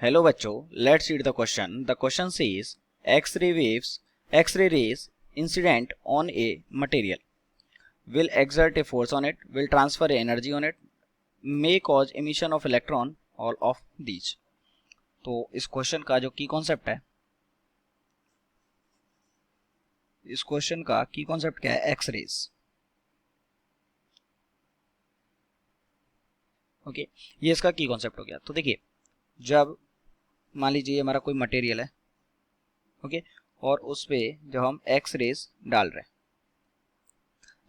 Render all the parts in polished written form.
Hello बच्चों, let's read the question. The question says X-ray rays incident on a material will exert a force on it, will transfer energy on it, may cause emission of electron, all of these. तो इस question का जो की concept है, इस question का की concept क्या है? X raise. ओके, ये इसका की कॉन्सेप्ट हो गया. तो देखिए, जब मान लीजिए हमारा कोई मटेरियल है, ओके, और उस पे जब हम एक्स रेज डाल रहे हैं,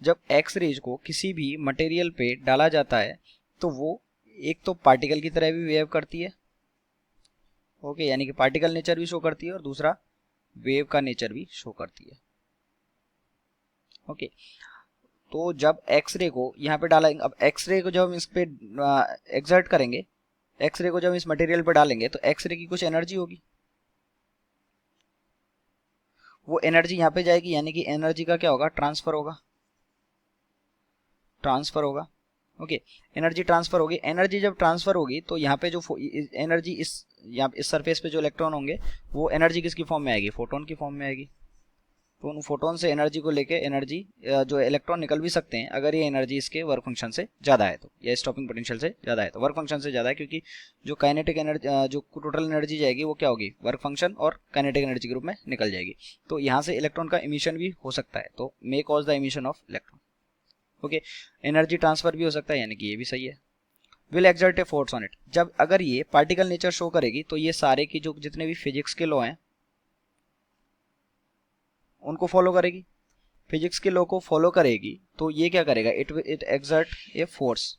जब एक्स रेज को किसी भी मटेरियल पे डाला जाता है तो वो एक तो पार्टिकल की तरह भी बिहेव करती है, ओके, यानी कि पार्टिकल नेचर भी शो करती है, और दूसरा वेव का नेचर भी शो करती है. ओके, तो जब एक्सरे को यहाँ पे डाला, अब एक्सरे को जब हम इस पे एक्सर्ट करेंगे, एक्सरे को जब इस मटेरियल पे डालेंगे तो एक्सरे की कुछ एनर्जी होगी, वो एनर्जी यहाँ पे जाएगी, यानी कि एनर्जी का क्या होगा? ट्रांसफर होगा, ट्रांसफर होगा. ओके, एनर्जी ट्रांसफर होगी. एनर्जी जब ट्रांसफर होगी तो यहाँ पे जो एनर्जी इस सरफेस पे जो इलेक्ट्रॉन होंगे वो एनर्जी किसकी फॉर्म में आएगी? फोटोन की फॉर्म में आएगी. तो उन फोटोन से एनर्जी को लेके एनर्जी जो इलेक्ट्रॉन निकल भी सकते हैं अगर ये एनर्जी इसके वर्क फंक्शन से ज़्यादा है, तो या स्टॉपिंग पोटेंशियल से ज़्यादा है, तो वर्क फंक्शन से ज़्यादा है, क्योंकि जो काइनेटिक एनर्जी जो टोटल एनर्जी जाएगी वो क्या होगी? वर्क फंक्शन और काइनेटिक एनर्जी के रूप में निकल जाएगी. तो यहाँ से इलेक्ट्रॉन का इमिशन भी हो सकता है, तो मे cause the emission of electron. Okay, energy transfer भी हो सकता है, यानी कि ये भी सही है. Will exert a force on it, जब अगर ये पार्टिकल नेचर शो करेगी तो ये सारे की जो जितने भी फिजिक्स के लॉ हैं उनको फॉलो करेगी. फिजिक्स के लॉ को फॉलो करेगी तो ये क्या करेगा? It exert a force.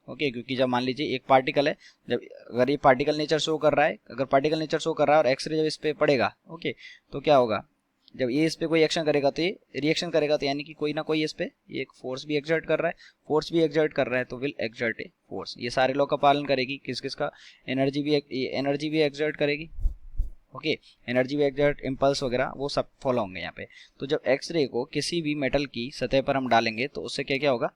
Okay, क्योंकि जब मान लीजिए एक पार्टिकल है, जब अगर ये पार्टिकल नेचर शो कर रहा है, अगर पार्टिकल नेचर शो कर रहा है और एक्सरे जब इस पे पड़ेगा, ओके, तो क्या होगा? जब ये इस पे कोई एक्शन करेगा तो ये रिएक्शन करेगा, तो यानी कि कोई ना कोई इस पे ये एक फोर्स भी एक्सर्ट कर रहा है, फोर्स भी एक्सर्ट कर रहा है, तो विल एक्सर्ट ए फोर्स. ये सारे लॉ का पालन करेगी. किस किस का? एनर्जी भी एक्सर्ट करेगी. ओके, एनर्जी भी एक्सर्ट, इम्पल्स वगैरह वो सब फॉलो होंगे यहाँ पे. तो जब एक्सरे को किसी भी मेटल की सतह पर हम डालेंगे तो उससे क्या क्या होगा?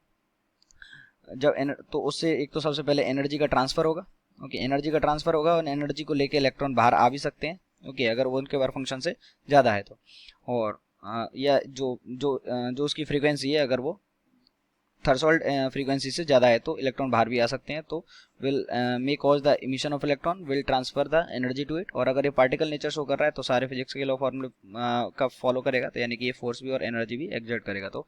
तो उससे एक तो सबसे पहले एनर्जी का ट्रांसफर होगा. ओके, एनर्जी का ट्रांसफर होगा और एनर्जी को लेके इलेक्ट्रॉन बाहर आ भी सकते हैं, ओके, अगर वो उनके वर्क फंक्शन से ज़्यादा है तो. और या जो उसकी फ्रीक्वेंसी है, अगर वो थर्सोल्ड फ्रीक्वेंसी से ज़्यादा है तो इलेक्ट्रॉन बाहर भी आ सकते हैं. तो will may cause the emission of electron, will transfer the energy to it. और अगर ये पार्टिकल नेचर शो कर रहा है तो सारे फिजिक्स के लॉ फॉर्मूले का फॉलो करेगा, तो यानी कि ये फोर्स भी और एनर्जी भी एक्सर्ट करेगा. तो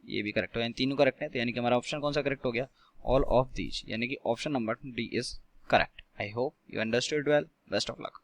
ये भी करेक्ट हो, यानी तीनों करेक्ट है. तो यानी कि हमारा ऑप्शन कौन सा करेक्ट हो गया? ऑल ऑफ दीज, यानी कि option number D is correct. I hope you understood well. Best of luck.